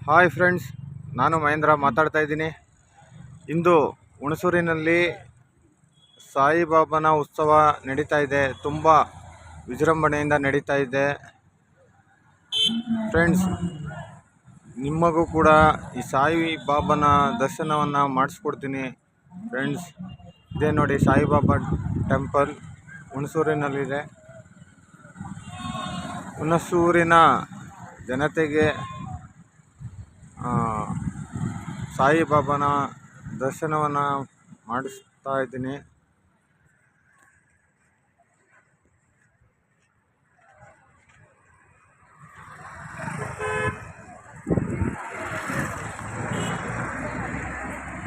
Hi friends, ನಾನು ಮಹೇಂದ್ರ ಮಾತಾಡ್ತಾ ಇದ್ದೀನಿ. ಇಂದು ಹುಣಸೂರಿನಲ್ಲಿ ಸಾಯಿಬಾಬಾನ ಉತ್ಸವ ನಡೀತಾ ಇದೆ. ತುಂಬ ವಿಜೃಂಭಣೆಯಿಂದ ನಡೀತಾ ಇದೆ. ಫ್ರೆಂಡ್ಸ್, ನಿಮಗೂ ಕೂಡ ಈ ಸಾಯಿಬಾಬಾನ ದರ್ಶನವನ್ನು ಮಾಡಿಸ್ಕೊಡ್ತೀನಿ. ಫ್ರೆಂಡ್ಸ್, ಇದೇ ನೋಡಿ ಸಾಯಿಬಾಬಾ ಟೆಂಪಲ್ ಹುಣಸೂರಿನಲ್ಲಿದೆ. ಹುಣಸೂರಿನ ಜನತೆಗೆ ಸಾಯಿಬಾಬಾನ ದರ್ಶನವನ್ನು ಮಾಡಿಸ್ತಾ ಇದ್ದೀನಿ.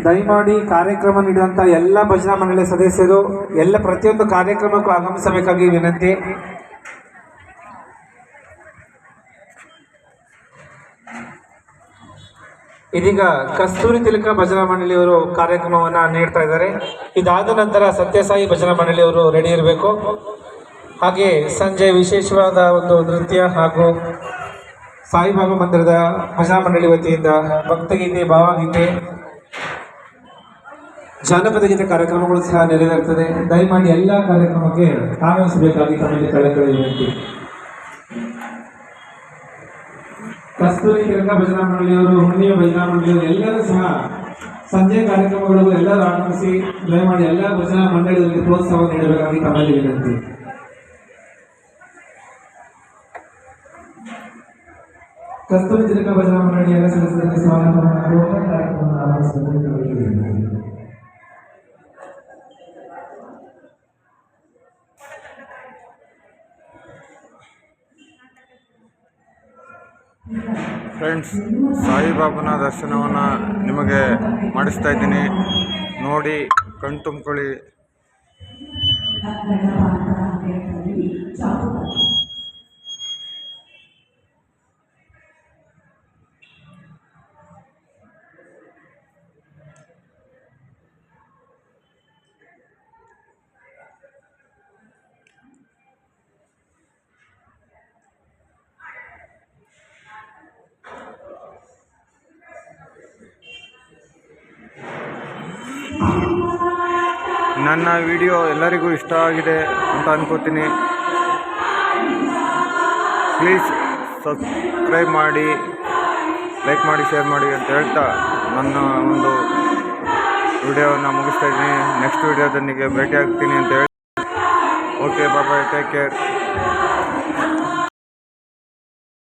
ದಯಮಾಡಿ ಕಾರ್ಯಕ್ರಮ ನೀಡುವಂಥ ಎಲ್ಲ ಭಜನಾ ಮಂಡಳಿ ಸದಸ್ಯರು ಎಲ್ಲ ಪ್ರತಿಯೊಂದು ಕಾರ್ಯಕ್ರಮಕ್ಕೂ ಆಗಮಿಸಬೇಕಾಗಿ ವಿನಂತಿ. ಇದೀಗ ಕಸ್ತೂರಿ ತಿಲಕ ಭಜನಾ ಮಂಡಳಿಯವರು ಕಾರ್ಯಕ್ರಮವನ್ನು ನೀಡ್ತಾ ಇದ್ದಾರೆ. ಇದಾದ ನಂತರ ಸತ್ಯಸಾಯಿ ಭಜನಾ ಮಂಡಳಿಯವರು ರೆಡಿ ಇರಬೇಕು. ಹಾಗೆ ಸಂಜೆ ವಿಶೇಷವಾದ ಒಂದು ನೃತ್ಯ ಹಾಗೂ ಸಾಯಿಬಾಬಾ ಮಂದಿರದ ಭಜನಾ ಮಂಡಳಿ ವತಿಯಿಂದ ಭಕ್ತಗೀತೆ, ಭಾವಗೀತೆ, ಜಾನಪದ ಗೀತೆ ಕಾರ್ಯಕ್ರಮಗಳು ಸಹ ನೆರವೇರುತ್ತದೆ. ದಯಮಾಡಿ ಎಲ್ಲ ಕಾರ್ಯಕ್ರಮಕ್ಕೆ ಆಗಮಿಸಬೇಕಾಗಿ ತಮಗೆ ಕಳಕಳಿ ವಿನಂತಿ. ಕಸ್ತೂರಿ ತಿಲಕ ಭಜನಾ ಮಂಡಳಿಯವರು, ಹುಣ್ಣಿಮೆ ಭಜನಾ ಮಂಡಳಿಯವರು ಎಲ್ಲರೂ ಸಹ ಸಂಜೆ ಕಾರ್ಯಕ್ರಮಗಳಿಗೂ ಎಲ್ಲರೂ ಆಗಮಿಸಿ ದಯಮಾಡಿ ಎಲ್ಲ ಭಜನಾ ಮಂಡಳಿಗಳಿಗೆ ಪ್ರೋತ್ಸಾಹ ನೀಡಬೇಕಾಗಿ ತಮ್ಮಲ್ಲಿ ವಿನಂತಿ. ಕಸ್ತೂರಿ ತಿಲಕ ಭಜನಾ ಮಂಡಳಿಯ ಎಲ್ಲ ಸದಸ್ಯರಿಗೆ ಸ್ವಾಗತವನ್ನು ಕಾರ್ಯಕ್ರಮವನ್ನು ಆರಂಭಿಸಲು. ಫ್ರೆಂಡ್ಸ್, ಸಾಯಿಬಾಬಾನ ದರ್ಶನವನ್ನು ನಿಮಗೆ ಮಾಡಿಸ್ತಾ ಇದ್ದೀನಿ. ನೋಡಿ, ಕಣ್ ತುಂಬಿಕೊಳ್ಳಿ. ನನ್ನ ವಿಡಿಯೋ ಎಲ್ಲರಿಗೂ ಇಷ್ಟ ಆಗಿದೆ ಅಂತ ಅನ್ಕೋತೀನಿ. ಪ್ಲೀಸ್ ಸಬ್ಸ್ಕ್ರೈಬ್ ಮಾಡಿ, ಲೈಕ್ ಮಾಡಿ, ಶೇರ್ ಮಾಡಿ ಅಂತ ಹೇಳ್ತಾ ನನ್ನ ಒಂದು ವಿಡಿಯೋವನ್ನು ಮುಗಿಸ್ತಾ ಇದ್ದೀನಿ. ನೆಕ್ಸ್ಟ್ ವಿಡಿಯೋದೊಂದಿಗೆ ಭೇಟಿ ಆಗ್ತೀನಿ ಅಂತ ಹೇಳಿ. ಓಕೆ, ಬಾಯ್, ಟೇಕ್ ಕೇರ್.